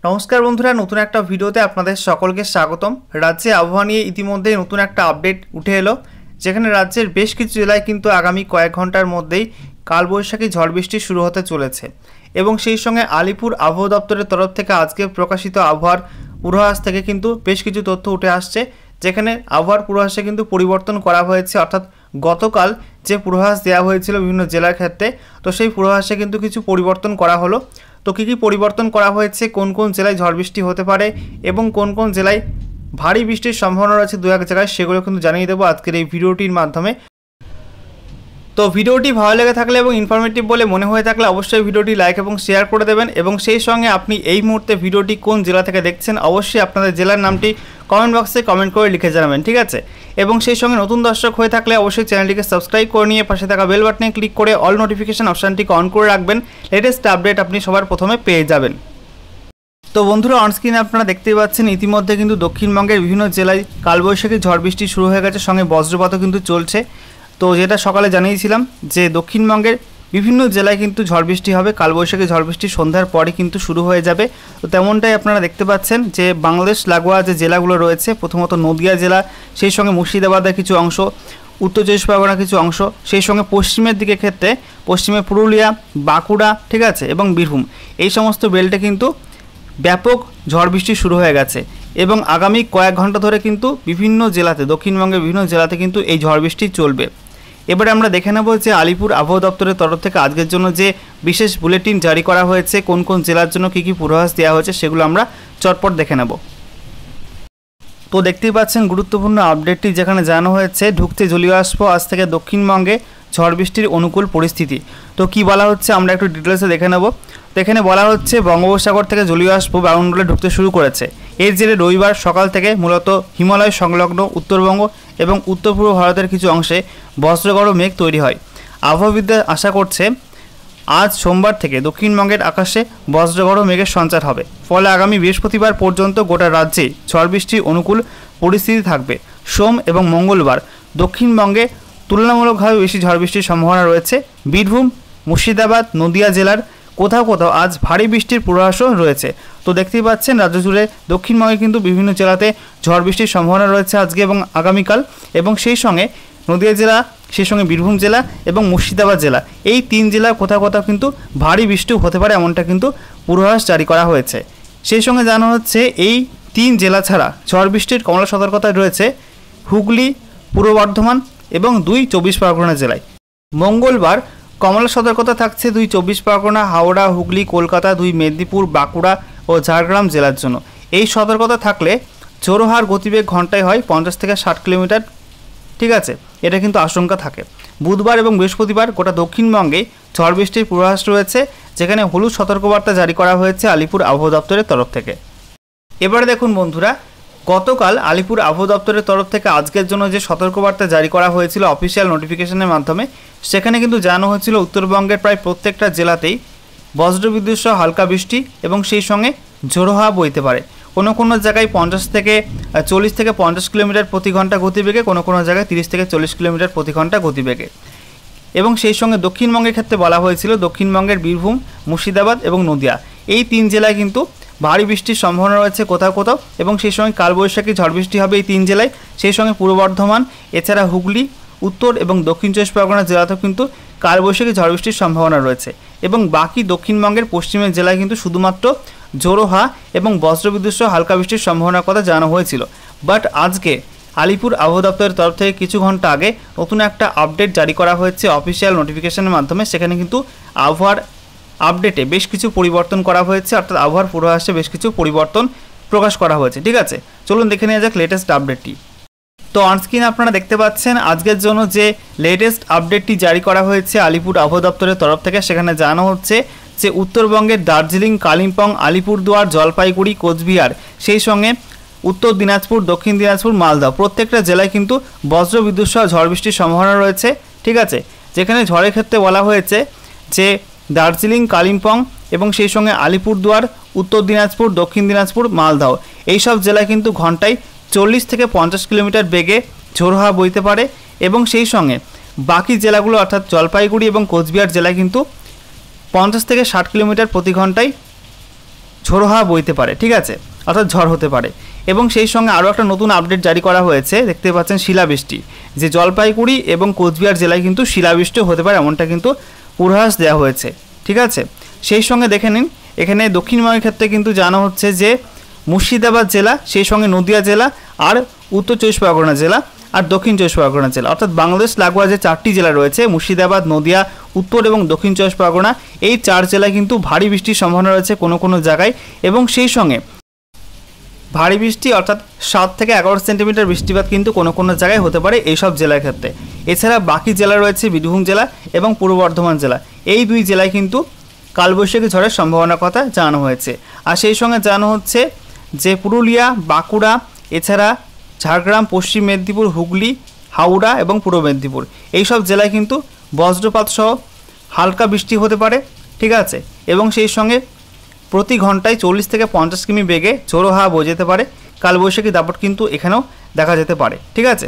নমস্কার বন্ধুরা, নতুন একটা ভিডিওতে আপনাদের সকলকে স্বাগতম। রাজ্যে আবহাওয়া নিয়ে ইতিমধ্যেই নতুন একটা আপডেট উঠে এলো, যেখানে রাজ্যের বেশ কিছু জেলায় কিন্তু আগামী কয়েক ঘন্টার মধ্যেই কালবৈশাখী ঝড় বৃষ্টি শুরু হতে চলেছে। এবং সেই সঙ্গে আলিপুর আবহাওয়া দপ্তরের তরফ থেকে আজকে প্রকাশিত আবহাওয়ার পূর্বাভাস থেকে কিন্তু বেশ কিছু তথ্য উঠে আসছে, যেখানে আবহাওয়ার পূর্বাভাসে কিন্তু পরিবর্তন করা হয়েছে। অর্থাৎ গতকাল যে পূর্বাভাস দেওয়া হয়েছিল বিভিন্ন জেলার ক্ষেত্রে, তো সেই পূর্বাভাসে কিন্তু কিছু পরিবর্তন করা হলো। তো কী কী পরিবর্তন করা হয়েছে, কোন কোন জেলায় ঝড় বৃষ্টি হতে পারে এবং কোন কোন জেলায় ভারী বৃষ্টির সম্ভাবনা রয়েছে দু এক জায়গায়, সেগুলো কিন্তু জানিয়ে দেবো আজকের এই ভিডিওটির মাধ্যমে। তো ভিডিওটি ভালো লেগে থাকলে এবং ইনফরমেটিভ বলে মনে হয়ে থাকলে অবশ্যই ভিডিওটি লাইক এবং শেয়ার করে দেবেন। এবং সেই সঙ্গে আপনি এই মুহূর্তে ভিডিওটি কোন জেলা থেকে দেখছেন অবশ্যই আপনাদের জেলার নামটি কমেন্ট বক্সে কমেন্ট করে লিখে জানাবেন, ঠিক আছে। এবং সেই সঙ্গে নতুন দর্শক হয়ে থাকলে অবশ্যই চ্যানেলটিকে সাবস্ক্রাইব করে নিয়ে পাশে থাকা বেল বাটনে ক্লিক করে অল নোটিফিকেশন অপশানটিকে অন করে রাখবেন। লেটেস্ট আপডেট আপনি সবার প্রথমে পেয়ে যাবেন। তো বন্ধুরা, অনস্ক্রিনে আপনারা দেখতেই পাচ্ছেন ইতিমধ্যে কিন্তু দক্ষিণবঙ্গের বিভিন্ন জেলায় কালবৈশাখী ঝড় বৃষ্টি শুরু হয়ে গেছে, সঙ্গে বজ্রপাতও কিন্তু চলছে। তো যেটা সকালে জানিয়েছিলাম যে দক্ষিণবঙ্গের বিভিন্ন জেলায় কিন্তু ঝড় বৃষ্টি হবে, কালবৈশাখী ঝড় বৃষ্টি সন্ধ্যার পরে কিন্তু শুরু হয়ে যাবে। তো তেমনটাই আপনারা দেখতে পাচ্ছেন যে বাংলাদেশ লাগোয়া যে জেলাগুলো রয়েছে, প্রথমত নদিয়া জেলা, সেই সঙ্গে মুর্শিদাবাদের কিছু অংশ, উত্তর চব্বিশ পরগনার কিছু অংশ, সেই সঙ্গে পশ্চিমের দিকে ক্ষেত্রে পশ্চিমে পুরুলিয়া, বাঁকুড়া, ঠিক আছে, এবং বীরভূম, এই সমস্ত বেল্টে কিন্তু ব্যাপক ঝড় বৃষ্টি শুরু হয়ে গেছে। এবং আগামী কয়েক ঘন্টা ধরে কিন্তু বিভিন্ন জেলাতে, দক্ষিণবঙ্গের বিভিন্ন জেলাতে কিন্তু এই ঝড় বৃষ্টি চলবে। এবারে আমরা দেখে নেব যে আলিপুর আবহাওয়া দপ্তরের তরফ থেকে আজকের জন্য যে বিশেষ বুলেটিন জারি করা হয়েছে, কোন কোন জেলার জন্য কী কী পূর্বাভাস দেওয়া হয়েছে সেগুলো আমরা চটপট দেখে নেব। তো দেখতেই পাচ্ছেন গুরুত্বপূর্ণ আপডেটটি, যেখানে জানানো হয়েছে ঢুকতে জলীয় বাষ্প, আজ থেকে দক্ষিণবঙ্গে ঝড় বৃষ্টির অনুকূল পরিস্থিতি। তো কি বলা হচ্ছে আমরা একটু ডিটেলসে দেখে নেব। তো এখানে বলা হচ্ছে বঙ্গোপসাগর থেকে জলীয় বাষ্প বায়ুমণ্ডলে ঢুকতে শুরু করেছে। এর জেরে রবিবার সকাল থেকে মূলত হিমালয় সংলগ্ন উত্তরবঙ্গ এবং উত্তর পূর্ব ভারতের কিছু অংশে বজ্রগড় মেঘ তৈরি হয়। আবহাওয়াবিদরা আশা করছে আজ সোমবার থেকে দক্ষিণবঙ্গের আকাশে বজ্রগড় মেঘের সঞ্চার হবে, ফলে আগামী বৃহস্পতিবার পর্যন্ত গোটা রাজ্যে ঝড় বৃষ্টির অনুকূল পরিস্থিতি থাকবে। সোম এবং মঙ্গলবার দক্ষিণবঙ্গে তুলনামূলকভাবে বেশি ঝড় বৃষ্টির সম্ভাবনা রয়েছে। বীরভূম, মুর্শিদাবাদ, নদিয়া জেলার কোথাও কোথাও আজ ভারী বৃষ্টির পূর্বাভাসও রয়েছে। তো দেখতেই পাচ্ছেন রাজ্য জুড়ে দক্ষিণবঙ্গে কিন্তু বিভিন্ন জেলাতে ঝড় বৃষ্টির সম্ভাবনা রয়েছে আজকে এবং আগামীকাল। এবং সেই সঙ্গে নদিয়া জেলা, সেই সঙ্গে বীরভূম জেলা এবং মুর্শিদাবাদ জেলা, এই তিন জেলার কোথাও কোথাও কিন্তু ভারী বৃষ্টিও হতে পারে, এমনটা কিন্তু পূর্বাভাস জারি করা হয়েছে। সেই সঙ্গে জানানো হচ্ছে এই তিন জেলা ছাড়া ঝড় বৃষ্টির কমলা সতর্কতা রয়েছে হুগলি, পূর্ব বর্ধমান এবং 2 চব্বিশ পরগনা জেলায়। মঙ্গলবার কমলা সতর্কতা থাকছে 2 চব্বিশ পরগনা, হাওড়া, হুগলি, কলকাতা, 2 মেদিনীপুর, বাঁকুড়া ও ঝাড়গ্রাম জেলার জন্য। এই সতর্কতা থাকলে ঝোড়ো গতিবেগ ঘন্টায় হয় 50 থেকে 60 কিলোমিটার, ঠিক আছে, এটা কিন্তু আশঙ্কা থাকে। বুধবার এবং বৃহস্পতিবার গোটা দক্ষিণবঙ্গে ঝড় বৃষ্টির পূর্বাভাস রয়েছে, যেখানে হলুদ সতর্কবার্তা জারি করা হয়েছে আলিপুর আবহাওয়া দপ্তরের তরফ থেকে। এবারে দেখুন বন্ধুরা, গতকাল আলিপুর আবহাওয়া দপ্তরের তরফ থেকে আজকের জন্য যে সতর্কবার্তা জারি করা হয়েছিল অফিসিয়াল নোটিফিকেশনের মাধ্যমে, সেখানে কিন্তু জানানো হয়েছিল উত্তরবঙ্গের প্রায় প্রত্যেকটা জেলাতেই বজ্রবিদ্যুৎ সহ হালকা বৃষ্টি এবং সেই সঙ্গে ঝোড়ো হাওয়া বইতে পারে। কোনো কোনো জায়গায় 40 থেকে 50 কিলোমিটার প্রতি ঘন্টা গতিবেগে, কোনো কোনো জায়গায় 30 থেকে 40 কিলোমিটার প্রতি ঘন্টা গতিবেগে। এবং সেই সঙ্গে দক্ষিণবঙ্গের ক্ষেত্রে বলা হয়েছিল দক্ষিণবঙ্গের বীরভূম, মুর্শিদাবাদ এবং নদিয়া, এই তিন জেলায় কিন্তু ভারী বৃষ্টির সম্ভাবনা রয়েছে কোথাও কোথাও। এবং সেই সঙ্গে কালবৈশাখী ঝড় বৃষ্টি হবে এই তিন জেলায়, সেই সঙ্গে পূর্ব বর্ধমান, এছাড়া হুগলি, উত্তর এবং দক্ষিণ চব্বিশ পরগনা জেলাতেও কিন্তু কালবৈশাখী ঝড় বৃষ্টির সম্ভাবনা রয়েছে। এবং বাকি দক্ষিণবঙ্গের পশ্চিমের জেলায় কিন্তু শুধুমাত্র ঝোড়ো হাওয়া এবং বজ্রবিদ্যুৎ সহ হালকা বৃষ্টির সম্ভাবনার কথা জানানো হয়েছিল। বাট আজকে আলিপুর আবহাওয়া দপ্তরের তরফ থেকে কিছু ঘন্টা আগে নতুন একটা আপডেট জারি করা হয়েছে অফিসিয়াল নোটিফিকেশনের মাধ্যমে। সেখানে কিন্তু আবহাওয়ার আপডেটে বেশ কিছু পরিবর্তন করা হয়েছে, অর্থাৎ আবহাওয়ার পূর্বাভাসে বেশ কিছু পরিবর্তন প্রকাশ করা হয়েছে, ঠিক আছে। চলুন দেখে নেওয়া যাক লেটেস্ট আপডেটটি। তো অনস্ক্রিনে আপনারা দেখতে পাচ্ছেন আজকের জন্য যে লেটেস্ট আপডেটটি জারি করা হয়েছে আলিপুর আবহাওয়া দপ্তরের তরফ থেকে। সেখানে জানানো হচ্ছে যে উত্তরবঙ্গের দার্জিলিং, কালিম্পং, আলিপুরদুয়ার, জলপাইগুড়ি, কোচবিহার, সেই সঙ্গে উত্তর দিনাজপুর, দক্ষিণ দিনাজপুর, মালদা, প্রত্যেকটা জেলায় কিন্তু বজ্রবিদ্যুৎ সহ ঝড় বৃষ্টির সম্ভাবনা রয়েছে, ঠিক আছে। যেখানে ঝড়ের ক্ষেত্রে বলা হয়েছে যে দার্জিলিং, কালিম্পং এবং সেই সঙ্গে আলিপুরদুয়ার, উত্তর দিনাজপুর, দক্ষিণ দিনাজপুর, মালদাও, এইসব জেলায় কিন্তু ঘন্টায় 40 থেকে 50 কিলোমিটার বেগে ঝোড়ো হাওয়া বইতে পারে। এবং সেই সঙ্গে বাকি জেলাগুলো অর্থাৎ জলপাইগুড়ি এবং কোচবিহার জেলায় কিন্তু 50 থেকে 60 কিলোমিটার প্রতি ঘন্টায় ঝোড়ো হাওয়া বইতে পারে, ঠিক আছে, অর্থাৎ ঝড় হতে পারে। এবং সেই সঙ্গে আরও একটা নতুন আপডেট জারি করা হয়েছে, দেখতে পাচ্ছেন শিলাবৃষ্টি, যে জলপাইগুড়ি এবং কোচবিহার জেলায় কিন্তু শিলাবৃষ্টি হতে পারে এমনটা কিন্তু পূর্বাভাস দেওয়া হয়েছে, ঠিক আছে। সেই সঙ্গে দেখে নিন এখানে দক্ষিণবঙ্গের ক্ষেত্রে কিন্তু জানা হচ্ছে যে মুর্শিদাবাদ জেলা, সেই সঙ্গে নদিয়া জেলা আর উত্তর চব্বিশ পরগনা জেলা আর দক্ষিণ চব্বিশ পরগনা জেলা, অর্থাৎ বাংলাদেশ লাগোয়া যে 4টি জেলা রয়েছে মুর্শিদাবাদ, নদিয়া, উত্তর এবং দক্ষিণ চব্বিশ পরগনা, এই 4 জেলায় কিন্তু ভারী বৃষ্টির সম্ভাবনা রয়েছে কোনো কোনো জায়গায়। এবং সেই সঙ্গে ভারী বৃষ্টি অর্থাৎ 7 থেকে 11 সেন্টিমিটার বৃষ্টিপাত কিন্তু কোনো কোনো জায়গায় হতে পারে এইসব জেলার ক্ষেত্রে। এছাড়া বাকি জেলা রয়েছে বীরভূম জেলা এবং পূর্ব বর্ধমান জেলা, এই 2 জেলায় কিন্তু কালবৈশাখী ঝড়ের সম্ভাবনার কথা জানানো হয়েছে। আর সেই সঙ্গে জানানো হচ্ছে যে পুরুলিয়া, বাঁকুড়া, এছাড়া ঝাড়গ্রাম, পশ্চিম মেদিনীপুর, হুগলি, হাওড়া এবং পূর্ব মেদিনীপুর, এইসব জেলায় কিন্তু বজ্রপাত সহ হালকা বৃষ্টি হতে পারে, ঠিক আছে। এবং সেই সঙ্গে প্রতি ঘন্টায় 40 থেকে 50 কিমি বেগে ঝোড়ো হাওয়া বয়ে যেতে পারে। কালবৈশাখী দাপট কিন্তু এখানেও দেখা যেতে পারে, ঠিক আছে।